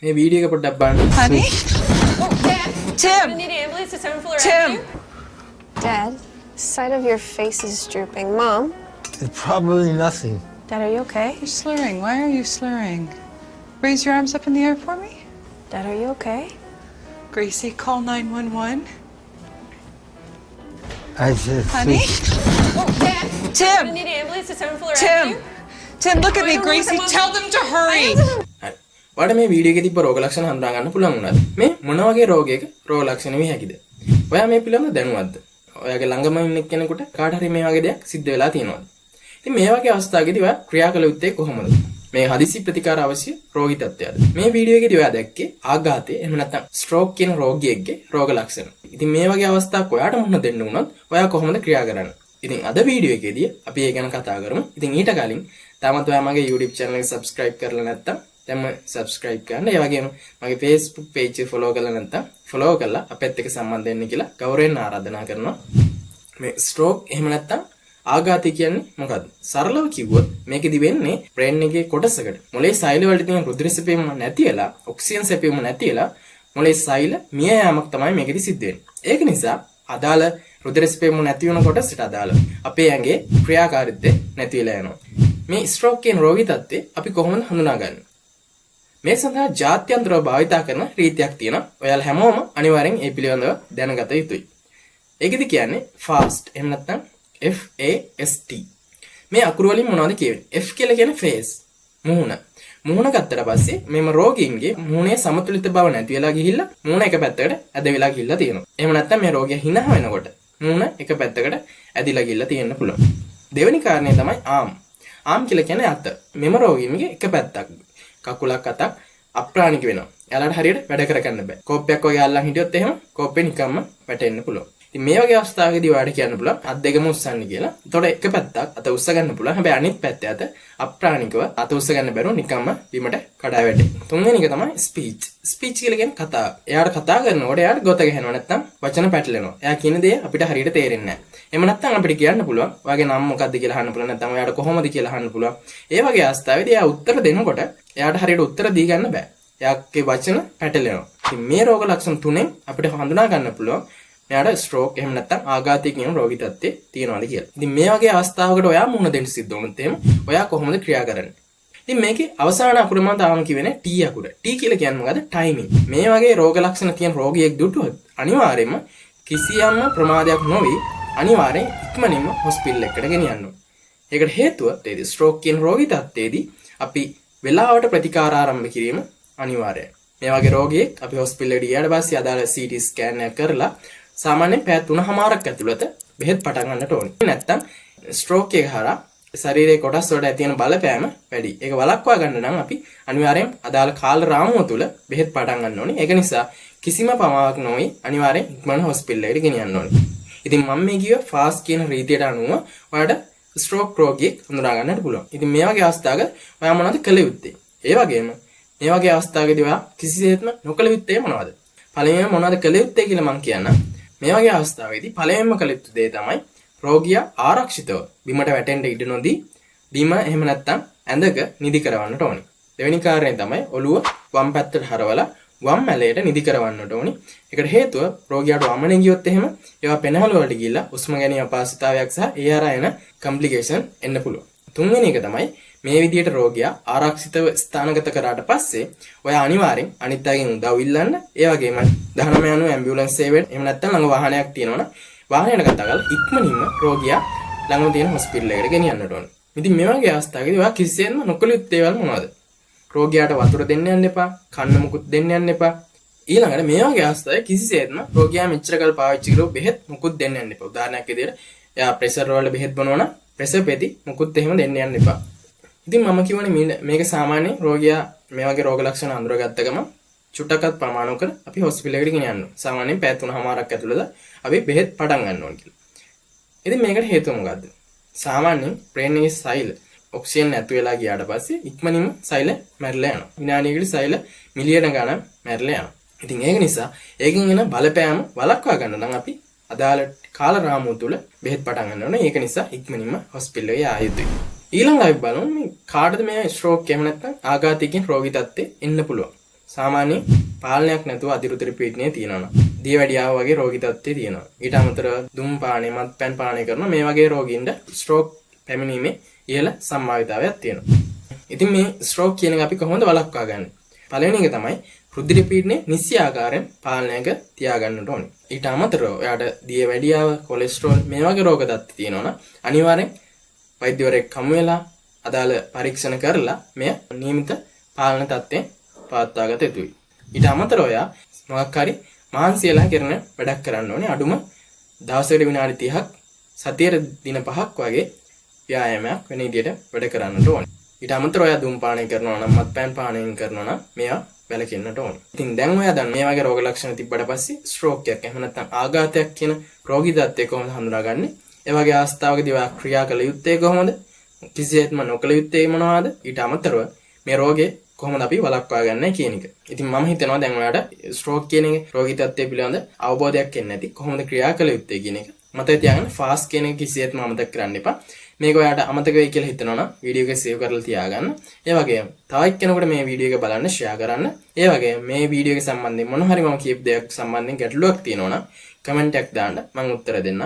මේ වීඩියෝ එක පොඩ්ඩක් බලන්න. Honey? Oh, Dad! Tim! I need an ambulance to 7th floor Tim! avenue. Dad, the side of your face is drooping. Mom? It's probably nothing. Dad, are you okay? You're slurring. Why are you slurring? Raise your arms up in the air for me. Dad, are you okay? Gracie, call 911. I just Honey? Oh, Dad! I Tim! need an ambulance to 7th floor Tim! avenue. Tim, look at me, I don't know Gracie. what I'm- Tell them to hurry. හරි. ඔයාලට මේ video එකේ තිබ්බ රෝග ලක්ෂණ හඳුනා ගන්න පුළුවන් වුණාද? මේ මොන වගේ රෝගයක රෝග ලක්ෂණ වෙයි හැකිද? ඔයා මේ පිළිබඳව දැනුවත්ද? ඔයාගේ ළඟම ඉන්න කෙනෙකුට කාට හරි මේ වගේ දෙයක් සිද්ධ වෙලා තියෙනවද? ඉතින් මේ වගේ අවස්ථාවකදී ඔයා ක්‍රියා කළ යුත්තේ කොහොමද? මේ හදිසි ප්‍රතිකාර අවශ්‍ය රෝගී තත්ත්වයද? මේ වීඩියෝ එකේදී ඔයා දැක්කේ ආඝාතය එහෙම නැත්නම් ස්ට්‍රෝක් කියන රෝගියෙක්ගේ රෝග ලක්ෂණ. ඉතින් මේ වගේ අවස්ථාවක් ඔයාට මුහුණ දෙන්න වුණොත් ඔයා කොහොමද ක්‍රියා කරන්නේ? ඉතින් අද වීඩියෝ එකේදී අපි ඒ ගැන කතා කරමු. ඉතින් ඊට කලින් තාමත් ඔයා මගේ YouTube channel එක subscribe කරලා නැත්නම් දැන්ම subscribe කරන්න. ඒ වගේම මගේ Facebook page එක follow කරලා නැත්නම් follow කරලා අපෙත් එක්ක සම්බන්ධ වෙන්න කියලා ගෞරවයෙන් ආරාධනා කරනවා. මේ stroke එහෙම නැත්නම් ආඝාතය කියන්නේ මොකද්ද? සරලව කිව්වොත් මේකෙදි වෙන්නේ brain එකේ කොටසකට මොලේ සෛල වලට තියෙන රුධිර සැපීම නැති වෙලා, ඔක්සිජන් සැපීම නැති වෙලා මොලේ සෛල මිය යාමක් තමයි මේකෙදි සිද්ධ වෙන්නේ. ඒක නිසා අදාළ රුධිර සැපීම නැති වෙන කොටසට අදාළ අපේ ඇඟේ ක්‍රියාකාරීත්වය නැති වෙලා යනවා. මේ stroke කියන රෝගී තත්ත්වය අපි කොහොමද හඳුනාගන්නේ? මේ සඳහා ජාත්‍යන්තරව භාවිතා කරන රීතියක් තියෙනවා. ඔයාලා හැමෝම අනිවාර්යෙන් ඒ පිළිබඳව දැනගත යුතුයි. ඒකෙදි කියන්නේ fast එහෙම නැත්නම් FAST. මේ අකුරු වලින් මොනවද කියවෙන්නේ? F කියලා කියන්නේ face. මුහුණ. මුහුණ ගත්තට පස්සේ මෙම රෝගීන්ගේ මුහුණේ සමතුලිත බව නැති වෙලා ගිහිල්ලා මුහුණ එක පැත්තකට ඇද වෙලා ගිහිල්ලා තියෙනවා. එහෙම නැත්නම් මේ රෝගියා hina වෙනකොට මුහුණ එක පැත්තකට ඇදිලා ගිහිල්ලා තියෙන්න පුළුවන්. දෙවෙනි කාරණේ තමයි arm. arm කියලා කියන්නේ අත. මෙම රෝගීන්ගේ එක පැත්තක් කකුලක් අතක් අප්‍රාණික වෙනවා. එයාලට හරියට වැඩ කරගන්න බෑ. කෝප්පයක් වගේ අල්ලන් හිටියොත් එහෙම කෝප්පේ නිකම්ම වැටෙන්න පුළුවන්. ඉතින් මේ වගේ අවස්ථාවකදී ඔයාලට කියන්න පුළුවන් අත් දෙකම උස්සන්න කියලා. එතකොට එක පැත්තක් අත උස්ස ගන්න පුළුවන්. හැබැයි අනිත් පැත්තේ අත අප්‍රාණිකව අත උස්ස ගන්න බැරුව නිකම්ම බිමට කඩා වැටෙනවා. තුන්වෙනි එක තමයි ස්පීච්. ස්පීච් කියලා කියන්නේ කතාව. එයාට කතා කරනකොට එයාට ගොත ගහනවා නැත්නම් වචන පැටලෙනවා. එයා කියන දේ අපිට හරියට තේරෙන්නේ නැහැ. එහෙම නැත්නම් අපිට කියන්න පුළුවන් ඔයාගේ නම මොකක්ද කියලා අහන්න පුළුවන් නැත්නම් ඔයාට කොහොමද කියලා අහන්න පුළුවන්. ඒ වගේ අවස්ථාවේදී එයා උත්තර දෙනකොට එයාට හරියට උත්තර දී ගන්න බෑ. එයාගේ වචන පැටලෙනවා. ඉතින් මේ රෝග ලක්ෂණ තුනෙන් අපිට හඳුනා ගන්න පුළුවන් එයාට ස්ට්‍රෝක් එහෙම නැත්නම් ආඝාතය කියන රෝගී තත්ත්වය තියෙනවාද කියලා. ඉතින් මේ වගේ අවස්ථාවකට ඔයා මුහුණ දෙන්න සිද්ධ වුණොත් එහෙම ඔයා කොහොමද ක්‍රියා කරන්නේ? ඉතින් මේකේ අවසාන අකුර මම තාම කිව්වේ T අකුර. T කියලා කියන්නේ මොකද්ද? ටයිමින්. මේ වගේ රෝග ලක්ෂණ තියෙන රෝගියෙක් දුටුවොත් අනිවාර්යයෙන්ම කිසියම්ම ප්‍රමාදයක් නොවි අනිවාර්යෙන් ඉක්මනින්ම හොස්පිටල් එකකට ගෙනියන්න ඕනේ. ඒකට හේතුව ඒ ස්ට්‍රෝක් කියන රෝගී තත්ත්වයේදී අපි වෙලාවට ප්‍රතිකාර ආරම්භ කිරීම අනිවාර්යයි. මේ වගේ රෝගියෙක් අපි හොස්පිටල් එකට ගියාට පස්සේ අදාළ CT ස්කෑන් එක කරලා සාමාන්‍යයෙන් පැය 3:00මාරක් ඇතුළත බෙහෙත් පටන් ගන්නට ඕනේ. නැත්තම් ස්ට්‍රෝක් එක හරහා ශරීරයේ කොටස් වලට ඇති වෙන බලපෑම වැඩි. ඒක වළක්වා ගන්න නම් අපි අනිවාර්යෙන් අදාළ කාල රාමුව තුල බෙහෙත් පටන් ගන්න ඕනේ. ඒක නිසා කිසිම පමාවක් නොවි අනිවාර්යෙන් ඉක්මන හොස්පිටල් එකට ගෙනියන්න ඕනේ. ඉතින් මම මේ කිව්ව ෆාස්ට් කියන රීතියට අනුව ඔයාලට ස්ට්‍රෝක් රෝගියෙක් හඳුනා ගන්නට පුළුවන්. ඉතින් මේ වගේ අවස්ථාවක ඔයා මොනවද කළ යුත්තේ? ඒ වගේම මේ වගේ අවස්ථාවකදී ඔයා කිසිසේත්ම නොකළ යුත්තේ මොනවද? පළවෙනිම මොනවද කළ යුත්තේ කියලා මම කියන්නම්. මේ වගේ අවස්ථාවේදී පළවෙනිම කළ යුතු දේ තමයි රෝගියා ආරක්ෂිතව බිමට වැටෙන්න ඉඩ නොදී බිම එහෙම නැත්නම් ඇඳක නිදි කරවන්නට ඕනේ. දෙවෙනි කාරණේ තමයි ඔළුව වම් පැත්තට හරවලා වම් මැලයට නිදි කරවන්නට ඕනේ. ඒකට හේතුව රෝගියාට වමනේ ගියොත් එහෙම ඒවා පෙනහළ වලට ගිහිල්ලා හුස්ම ගැනීම අපහසුතාවයක් සහ ඒ හරහා එන කොම්ප්ලිකේෂන් එන්න පුළුවන්. තුන්වෙනි එක තමයි මේ විදිහට රෝගියා ආරක්ෂිතව ස්ථානගත කරාට පස්සේ ඔයා අනිවාර්යෙන් අනිත් අයගෙන් උදව් ඉල්ලන්න. ඒ වගේම 1990 ඇම්බියුලන්ස් සේවයට එහෙම නැත්නම් ළඟ වාහනයක් තියෙනවනම් වාහනයට කතා කරලා ඉක්මනින්ම රෝගියා ළඟම තියෙන හොස්පිටල් එකට ගෙනියන්නට ඕනේ. ඉතින් මේ වගේ අවස්ථාවකදී ඔයා කිසිසේත්ම නොකළ යුත්තේ ඒවල් මොනවද? රෝගියාට වතුර දෙන්න යන්න එපා, කන්න මුකුත් දෙන්න යන්න එපා. ඊළඟට මේ වගේ අවස්ථාවේ කිසිසේත්ම රෝගියා මෙච්චර කල් පාවිච්චි කරපු බෙහෙත් මුකුත් දෙන්න යන්න එපා. උදාහරණයක් විදිහට එයා ප්‍රෙෂර් වල බෙහෙත් බොනවා නම් ප්‍රෙෂර් පෙති මුකුත් එහෙම දෙන්න යන්න එපා. ඉතින් මම කියවනේ මේක සාමාන්‍ය රෝගියා මේ වගේ රෝග ලක්ෂණ අඳුරගත්ත ගමන් චුට්ටක්වත් ප්‍රමාණ කර අපි හොස්පිටල් එකට ගෙනියන්න ඕනේ. සාමාන්‍යයෙන් පැය 3:00මාරක් ඇතුළත අපි බෙහෙත් පටන් ගන්න ඕනේ කියලා. ඉතින් මේකට හේතුව මොකද්ද? සාමාන්‍යයෙන් බ්‍රේන් එකේ සෛල ඔක්සිජන් නැතු වෙලා ගියාට පස්සේ ඉක්මනින්ම සෛල මැරිලා යනවා. විනාඩියකට සෛල මිලියන ගණන් මැරිලා යනවා. ඉතින් ඒක නිසා ඒකෙන් එන බලපෑම වළක්වා ගන්න නම් අපි අදාළ කාල රාමුව තුල බෙහෙත් පටන් ගන්න ඕනේ. ඒක නිසා ඉක්මනින්ම හොස්පිටල් එකට ආ යුතුයි. ඊළඟ අපි බලමු මේ කාටද මේ ස්ට්‍රෝක් එහෙම නැත්නම් ආඝාතයකින් රෝගී තත්ත්වෙ එන්න පුළුවන්. සාමාන්‍ය පාලනයක් නැතුව අතිරුතර පීඩනය තියෙනවා. දියවැඩියාව වගේ රෝගී තත්ත්වය තියෙනවා. ඊට අමතරව දුම් පානය, මත්පැන් පානය කරන මේ වගේ රෝගීන්ට ස්ට්‍රෝක් පැමිණීමේ ඉහළ සම්භාවිතාවයක් තියෙනවා. ඉතින් මේ ස්ට්‍රෝක් කියන එක අපි කොහොමද වළක්වා ගන්නේ? පළවෙනි එක තමයි රුධිර පීඩනය නිසි ආකාරයෙන් පාලනයක තියාගන්නට ඕනේ. ඊට අමතරව ඔයාට දියවැඩියාව, කොලෙස්ටරෝල් මේ වගේ රෝග තත්ත්ව තියෙනවා නම් අනිවාර්යෙන් වෛද්‍යවරයෙක් හමු වෙලා අදාළ පරීක්ෂණ කරලා මෙය නියමිත පාලන තත්ත්වයෙන් පවත්වාගත යුතුයි. ඊට අමතරව ඔයා මොකක් හරි මාංශයලා කරන වැඩක් කරන්න ඕනේ. අඩුම දවසකට විනාඩි 30ක් සතියේ දින 5ක් වගේ ව්‍යායාමයක් වෙන විදියට වැඩ කරන්නට ඕනේ. ඊට අමතරව ඔයා දුම් පානය කරනවා නම්, මත්පැන් පානය කරනවා නම් මේවා වැළකෙන්නට ඕනේ. ඉතින් දැන් ඔයා දන්න මේ වගේ රෝග ලක්ෂණ තිබ්බට පස්සේ ස්ට්‍රෝක් එකක් එහෙම නැත්නම් ආඝාතයක් කියන රෝගී තත්ත්වය කොහොමද හඳුනාගන්නේ? ඒ වගේ අවස්ථාවකදී ඔයා ක්‍රියා කළ යුත්තේ කොහොමද? කිසිසේත්ම නොකළ යුත්තේ මොනවාද? ඊට අමතරව මේ රෝගේ කොහොමද අපි වළක්වා ගන්නේ කියන එක. ඉතින් මම හිතනවා දැන් ඔයාට ස්ට්‍රෝක් කියන එක රෝගී තත්ත්වය පිළිබඳ අවබෝධයක් එන්නේ නැති කොහොමද ක්‍රියා කළ යුත්තේ කියන එක. මතක තියාගන්න ෆාස්ට් කියන එක කිසිසේත්ම අමතක කරන්න එපා. මේක ඔයාට අමතක වෙයි කියලා හිතනවා නම් වීඩියෝ එක සේව් කරලා තියාගන්න. ඒ වගේම තව එක්කෙනෙකුට මේ වීඩියෝ එක බලන්න ෂෙයා කරන්න. ඒ වගේම මේ වීඩියෝ එක සම්බන්ධයෙන් මොන හරි මම කියපු දෙයක් සම්බන්ධයෙන් ගැටලුවක් තියෙනවා නම් කමෙන්ට් එකක් දාන්න මම උත්තර දෙන්නම්.